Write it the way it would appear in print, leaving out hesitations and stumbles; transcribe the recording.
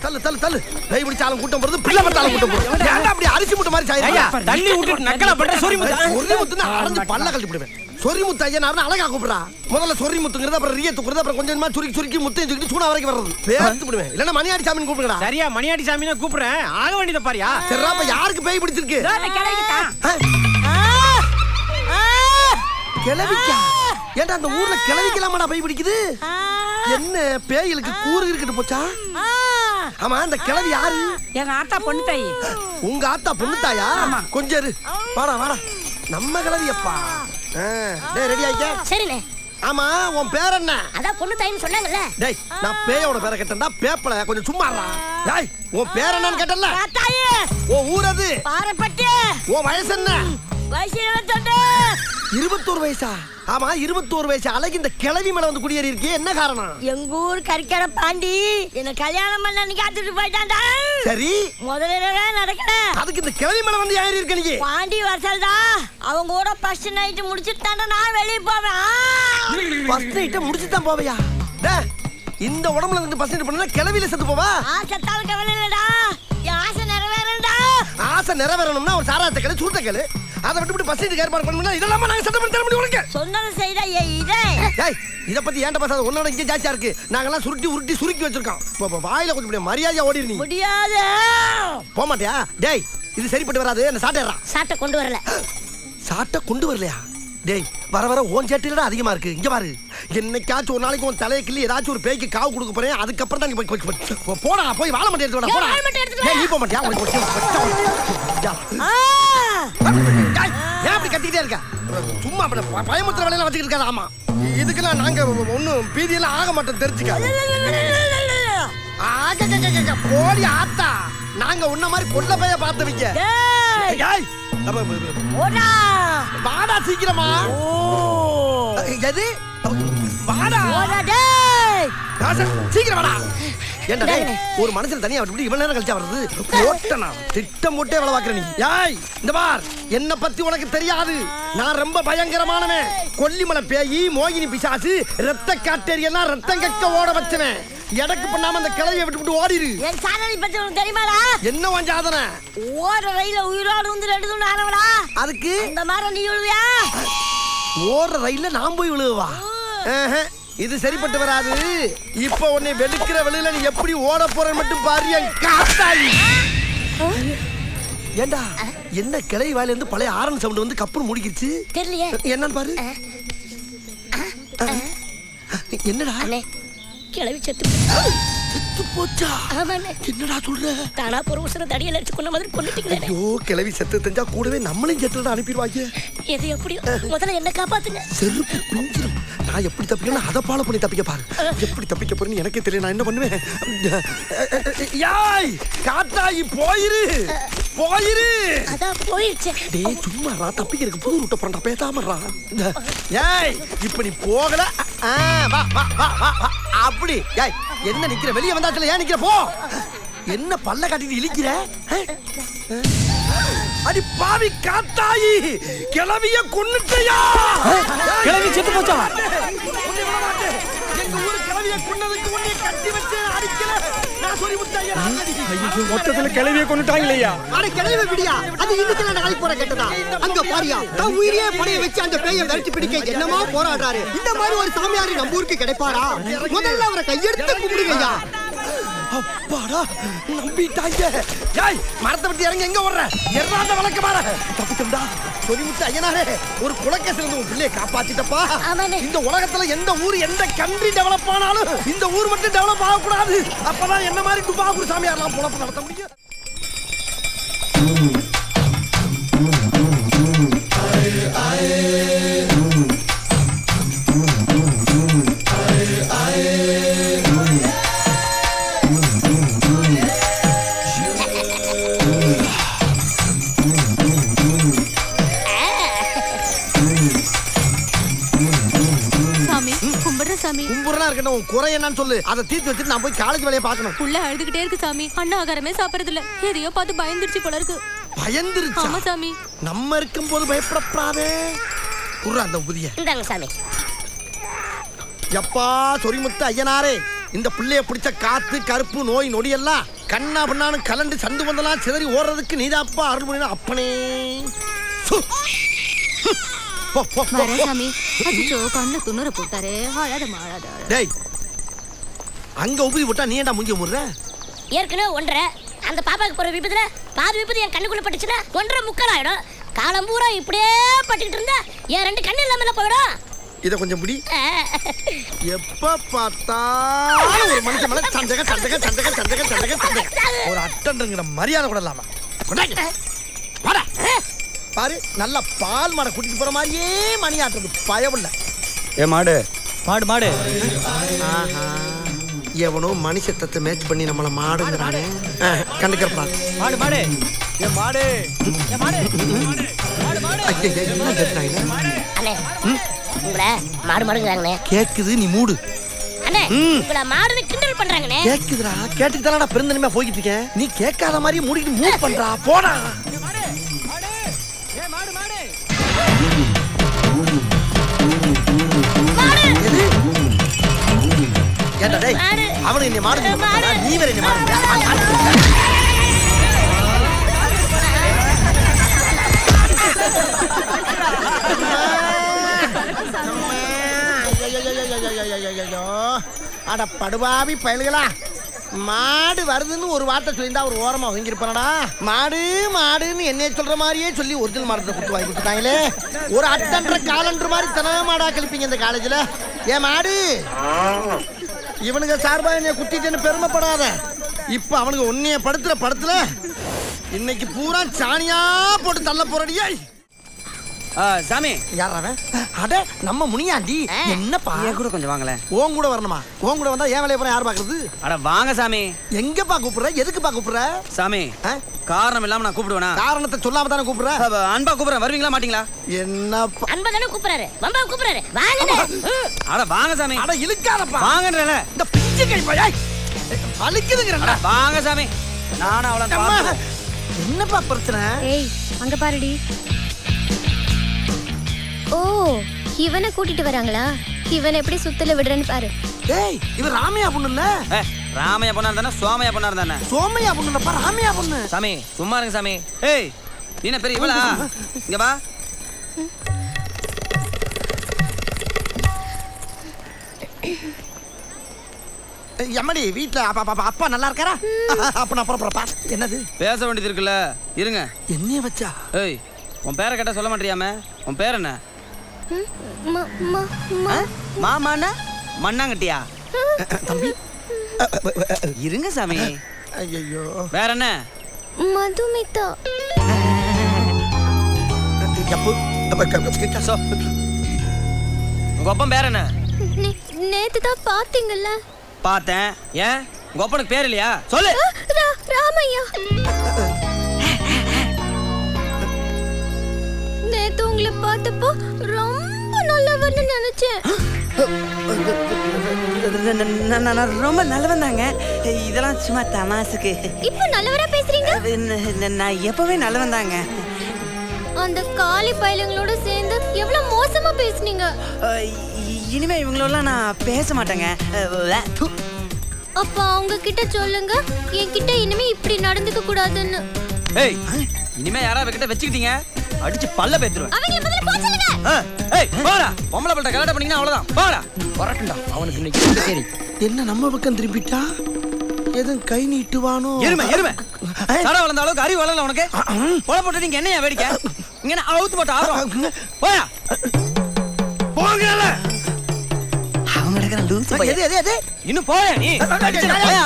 தள்ளு பேய் பிடிச்சாலும் கூட்டம் போறது பிள்ளை பத்தாலும் கூட்டம் போறது ஏன்டா அப்படி அரிசி முட்டை மாதிரி சாயிரா தள்ளி விட்டு நக்கலா பண்ற சொரிமுத்துனா அரைஞ்சு பல்ல கழட்டி போடுவேன் சொரிமுத்து ஐயனார்னு அழகா கூப்பிடுறா முதல்ல சொரிமுத்துங்கிறது அப்புறம் ரிய தூக்குறது அப்புறம் கொஞ்சமா சுருக்கி முத்தையும் தூக்கிட்டு சூனா வரைக்கும் வர்றது பேர்த்து விடுவேன் இல்லன்னா மணியாடி சாமின்னு கூப்பிடுங்கடா சரியா மணியாடி சாமின்னு கூப்பிடுறேன் ஆக வேண்டியதை பாரியா சரிடா அப்ப யாருக்கு பேய் பிடிச்சிருக்கு கிளவிக்கா ஏன்டா அந்த ஊர்ல கிளவிக்கலாமாடா பேய் பிடிக்குது என்ன பேய்களுக்கு கூறு இருக்கிட்டு போச்சா ஆமா அந்த கிளவி யாரு எங்க ஆத்தா பொண்ணு தாயி உங்க ஆத்தா பொண்ணு தாயா கொஞ்சம் இரு வாடா நம்ம கிளவியப்பா டேய் ரெடி ஆயிக்க சரிண்ணே ஆமா உன் பேர் என்ன அதான் பொண்ணு தாயின்னு சொன்னாங்கல்ல டேய் நான் பேயோட பேரை கேட்டேன்டா பேப்பல கொஞ்சம் சும்மா இருடா டேய் உன் பேர் என்னன்னு கேட்டல்ல தாயே உன் ஊர் அது பாரப்பட்டி உன் வயசு என்ன வயசு 22 21 வயசா ஆமா 21 வயசு அழகு இந்த கிளவி மேல வந்து குடியேறி இருக்கே என்ன காரணம் எங்க ஊர் கரிக்கடை பாண்டி என்ன கல்யாணம் பண்ண நீ காத்துட்டு போயிட்டான்டா சரி முதல்ல நடக்கல அதுக்கு இந்த கிளவி மேல வந்து ஏறி இருக்க நீ பாண்டி வரசல்டா அவங்க கூட ஃபர்ஸ்ட் நைட் முடிச்சிட்டாண்டா நான் வெளிய போவேன் ஃபர்ஸ்ட் நைட் முடிச்சிட்டு தான் போவையா டேய் இந்த உடம்புல இருந்து ஃபர்ஸ்ட் நைட் பண்ணா கிளவில செத்து போவா செத்தாலும் கவலை இல்லடா என் ஆசை நிறைவேறணும்டா ஆசை நிறைவேறணும்னா ஒரு சாராயத்தை கேளு சூட்ட கேளு அதை விட்டு ஃபர்ஸ்ட் நைட் ஏற்பாடு பண்ணனும்னா இதெல்லாம் நாங்க சத்தம் பண்ண தர முடியும் உனக்கு சொன்னத செய்டா இதே டேய் இத பத்தி ஏன்டா பேசாத உன்னோட இங்க ஜாஸ்தியா இருக்கு நாங்கலாம் சுருட்டி வச்சிருக்கோம் வாயில கொஞ்சம் மரியாதையா ஓடிரு நீ முடியாது போக மாட்டியா டேய் இது சரிப்பட்டு வராது என்ன சாட்டேறா சாட்டை கொண்டு வரல சாட்டை கொண்டு வரலையா டேய் வர ஓன் சேட்டிலடா அதிகமா இருக்கு இங்க பாரு என்னைக்காச்சும் ஒரு நாளைக்கு உன் தலையை கிள்ளி ஏதாச்சும் ஒரு பேய்க்கு காவு கொடுக்க போறேன் அதுக்கப்புறம் தான் நீ போடா போய் வாழை மட்டும் எடுத்து வாடா நீ போக மாட்டியா ஏன் அப்படி கத்திக்கிட்டே இருக்க சும்மா பயமுத்திர வேலையெல்லாம் வச்சுக்கிட்டு இருக்காது ஆமா இதுக்கெல்லாம் நாங்க ஒன்னும் பீதியெல்லாம் ஆக மாட்டோம் தெரிஞ்சுக்க போடி ஆத்தா நாங்க உன்ன மாதிரி கொல்ல பைய பார்த்தவங்க வாடா சீக்கிரமா எது வாடா சீக்கிரம் வாடா ஏண்டா ஒரு மனுஷன் தனியா விட்டு இவ்வளவு நேரம் கழிச்சா வருது ஓட்டனா திட்டம் போட்டே வேலை பாக்குற நீ ஏய் இந்த பார் என்ன பத்தி உனக்கு தெரியாது நான் ரொம்ப பயங்கரமானவன் கொல்லிமலை பேயி மோகினி பிசாசு ரத்த காட்டேரி எல்லாம் ரத்தம் கக்க ஓட வச்சவன் எடக்கு பண்ணாம அந்த கிளைய விட்டு ஓடிரு என் சாதனை பத்தி உனக்கு தெரியுமாடா என்ன உன் சாதனை ஓடுற ரயில உயிரோடு வந்து 2 துண்டு ஆனவடா அதுக்கு இந்த மாதிரி நீ விழுவியா ஓடுற ரயில்ல நான் போய் விழுவா இது சரிப்பட்டு வராது இப்ப உன்னை வெளுக்கிற வெளியில நீ எப்படி ஓட போற மட்டும் பாரு காத்தாயி ஏண்டா என்ன கிளை வாயில இருந்து பழைய ஆரன் சவுண்ட் வந்து கப்புன்னு முடிக்கிச்சு தெரியலையே என்னன்னு பாரு என்னடா கிளவி செத்து போச்சா ஆமாண்ணே என்னடா சொல்ற தானா பொறுசர தடியில அடிச்சு கொண்ட மாதிரி கொண்டுட்டீங்களே ஐயோ கிளவி செத்து தெரிஞ்சா கூடவே நம்மளையும் செத்துடா அனுப்பிடுவாங்க எது எப்படி முதல்ல என்ன காப்பாத்துங்க செருப்பு குஞ்சிரும் நான் எப்படி தப்பிக்கணும் அதை ஃபாலோ பண்ணி தப்பிக்க பாரு எப்படி தப்பிக்க போறேன்னு எனக்கே தெரியல நான் என்ன பண்ணுவேன் யாய் காத்தாயி போயிரு அதான் போயிடுச்சு டேய் சும்மாடா தப்பிக்கிறதுக்கு புது ரூட்ட போறா பேசாமறா ஏய் இப்போ நீ போகல வா வா வா வா அப்படி ஏய் என்ன நிக்கிற வெளிய வந்தாச்சல ஏன் நிக்கிற போ என்ன பல்ல காட்டிட்டு இழிக்கிற அடி பாவி காத்தாயி கிளவிய கொன்னுட்டயா கிளவி செத்து போச்சா எங்க ஊர் கிளவிய கொன்னதுக்கு உன்னை கட்டி வச்சு அடிக்கல நான் சொல்லி முத்தையா ஐயோ மொத்தத்துல கிளவிய கொன்னுட்டாங்களையா அட கிளவி விடியா அது இன்னைக்கு நான் நாளைக்கு போற கேட்டதா அங்க பாரியா தான் உயிரே பணைய வச்சு அந்த பேயை விரட்டி பிடிக்க என்னமா போராடுறாரு இந்த மாதிரி ஒரு சாமியார் நம்ம ஊருக்கு கிடைப்பாரா முதல்ல அவரை கையெடுத்து கும்பிடுங்கய்யா அப்பாடா நம்பிட்டாங்க ஏய் மரத்தை விட்டு இறங்கி எங்க ஓடுற எர்றாண்ட வழக்க மாற தப்பிச்சம்டா சொரிமுத்து ஐயனாரே ஒரு குலக்கேசில இருந்து உன் பிள்ளையை காப்பாத்திட்டப்பா இந்த உலகத்துல எந்த ஊர் எந்த கண்ட்ரி டெவலப் ஆனாலும் இந்த ஊர் மட்டும் டெவலப் ஆகக்கூடாது அப்பதான் என்ன மாதிரி டுபாகூர் சாமியார்லாம் பொழப்பு நடத்த முடியும் கும்புறனா இருக்கணும் உன் குறை என்னன்னு சொல்லு அதை தீர்த்து வச்சுட்டு நான் போய் காலேஜ் வேலையை பார்க்கணும் புள்ள அழுதுகிட்டே இருக்கு சாமி அண்ணா ஆகாரமே சாப்பிடுறது இல்ல எதையோ பார்த்து பயந்துருச்சு போல இருக்கு பயந்துருச்சு ஆமா சாமி நம்ம இருக்கும்போது பயப்படப்படாதே குர்ரா அந்த புதிய இந்தாங்க சாமி எப்பா சொரிமுத்து ஐயனாரே இந்த பிள்ளைய பிடிச்ச காத்து கருப்பு நோய் நொடி எல்லாம் கண்ணா பண்ணானு கலண்டு சந்து வந்தெல்லாம் சிதறி ஓடுறதுக்கு நீதாப்பா அருள் புரியணும் அப்பனே. சு. போ, போ, போ, வரேன் போ. சாமி. அச்சோ கண்ணு துணுற போட்டாரு. அழாத மாழாத. டேய் அங்க உபி விட்டா நீ ஏன்டா முஞ்சி முடுற? ஏற்கனவே 1.5 அந்த பாப்பாக்கு போற விபத்துல பாதி விபத்து என் கண்ணுக்குள்ள பட்டுச்சுன்னா 1.5 முக்கால் ஆயிடும். காலம் பூரா இப்படியே பட்டுக்கிட்டு இருந்தா என் 2 கண்ணு இல்லாம போயிடும். இத கொஞ்சம் பிடி. எப்ப பார்த்தாலும் ஒரு மனுஷன் மேல சந்தேகம் சந்தேகம் சந்தேகம் சந்தேகம் சந்தேகம் சந்தேகம். ஒரு அட்டன்ங்கிற மரியாதை கூட இல்லாம கொண்டாங்க. வாடா. பாரு நல்ல பால் மாடை கூட்டிட்டு போற மாதிரியே மணியாட்டுறது பயவுள்ள. ஏ மாடு மாடு மாடு. எவனோ மனுஷத்தை மேட்ச் பண்ணி நம்மள மாடுங்கிறானே. கண்டுக்கிறப்பா மாடு மாடு. ஏ மாடு ஏ மாடு. மாடு மாடு. என்ன கேட்டாங்க? அண்ணே உங்களை மாடு மாடுங்கிறாங்கண்ணே. கேக்குது நீ மூடு. அண்ணே உங்களை மாடுன்னு கிண்டல் பண்றாங்கண்ணே. கேக்குதுடா கேட்டுட்டு தானடா பெருந்தன்மையா போய்கிட்டு இருக்கேன். நீ கேட்காத மாதிரி மூடிட்டு மூவ் பண்றா போடா. ஏ மாடு மாடு. எது? ஏன்டா டேய் அவனுக்கு என்ன மாடு சொல்றானா? நீ வேற என்ன மாடு? அட படுபாவி பயலுகளா, மாடு வருதுன்னு ஒரு வார்த்தை சொல்லியிருந்தா ஒரு ஓரமா ஒதுங்கிருப்பானடா. மாடு மாடுன்னு என்னைய சொல்ற மாதிரியே சொல்லி ஒரிஜினல் மாடத்தை குத்து வாங்கி கொடுத்துட்டாங்களே. ஒரு அட்டன்ற காலன்ற மாதிரி தன மாடா கழிப்பீங்க இந்த காலேஜ்ல. ஏன் மாடு இவனுங்க சார்பா என்னைய குத்திட்டேன்னு பெருமைப்படாத. இப்ப அவனுக்கு ஒன்னைய படுத்துல இன்னைக்கு பூரா சாணியா போட்டு தள்ள போறடியே. சாமி யாராவன்? அட நம்ம முனியாண்டி. என்னப்பா ஏன் கூட கொஞ்சம் வாங்கல. உன் கூட வரணுமா? உன் கூட வந்தா ஏன் வேலையை போற யார் பாக்குறது? அட வாங்க சாமி. எங்கப்பா கூப்பிடுற? எதுக்குப்பா கூப்பிடுற? சாமி காரணம் இல்லாம நான் கூப்பிடுவேனா? காரணத்தை சொல்லாம தானே கூப்பிடுற. அன்பா கூப்பிடுறேன், வருவீங்களா மாட்டீங்களா? என்னப்பா அன்பா தானே கூப்பிடுறாரு, வம்பா கூப்பிடுறாரு. வாங்கண்ணே. அட வாங்க சாமி. அட இழுக்காதப்பா. வாங்கன்றல. இந்த பிஞ்சு கை பையா அழுக்குதுங்கறடா. வாங்க சாமி. நானும் அவளை பாத்து. என்னப்பா பிரச்சனை? ஏய் அங்க பாருடி. ஓ இவனை கூட்டிட்டு வராங்களா? இவனை எப்படி சுத்தல விடுறேன்னு பாரு. டேய் இவன் ராமையா பொண்ணு இல்ல? ராமையா பொண்ணா இருந்தானே சோமையா பொண்ணா இருந்தானே? சோமையா பொண்ணு இல்லப்பா, ராமையா பொண்ணு. சாமி சும்மா இருங்க சாமி. ஏய் நீ என்ன பெரிய இவளா? இங்க வா. எம்மடி வீட்ல அப்பா நல்லா இருக்காரா? அப்ப நான் புறப்புறப்பா. என்னது பேச வேண்டியது இருக்குல்ல, இருங்க. என்னைய வச்சா? ஏய் உன் பேரை கேட்டா சொல்ல மாட்டியாமே? உன் பேர் என்ன? மாமாண்ணா மண்ணாங்கட்டியா? தம்பி இருங்க சாமி. ஐயோ வேற என்ன? மதுமிதா. உங்க அப்பன் பேர் என்ன? நேத்து தான் பாத்தீங்கல்ல? பார்த்தேன். ஏன் உங்க அப்பனுக்கு பேர் இல்லையா? சொல்லு. ராமையா. நேத்து உங்களை பார்த்தப்போ ரொம்ப நல்லவன்னு நினைச்சேன். நான் ரொம்ப நல்லவன் தாங்க. இதெல்லாம் சும்மா தமாசுக்கு. இப்போ நல்லவரா பேசுறீங்க? நான் எப்பவே நல்லவன் தாங்க. அந்த காலி பயலுங்களோட சேர்ந்து எவ்வளவு மோசமா பேசுனீங்க. இனிமே இவங்களெல்லாம் நான் பேச மாட்டேங்க. அப்ப அவங்க கிட்ட சொல்லுங்க என்கிட்ட இனிமே இப்படி நடந்துக்க கூடாதுன்னு. ஏய் இனிமே யாரா கிட்ட வச்சுக்கிட்டீங்க அடிச்சு பல்ல பேத்துருவேன். அவங்க முதல்ல போ சொல்லுங்க. ஏய் போடா. பொம்பளை பல்ட்ட கலாட்ட பண்ணீங்கன்னா அவ்வளவுதான். போடா. வரட்டும்டா அவனுக்கு இன்னைக்கு. சரி என்ன நம்ம பக்கம் திரும்பிட்டா? எதுவும் கை நீட்டுவானோ? எருமை எருமை. சட வளர்ந்த அளவுக்கு அறிவு வளரல உனக்கு. போட போட்டு நீங்க என்னையா வேடிக்கை? இங்க என்ன அவுத்து போட்டு ஆடுறோம். போயா போங்கல. அவங்க லூசு எது எது எது இன்னும் போயா நீ? போயா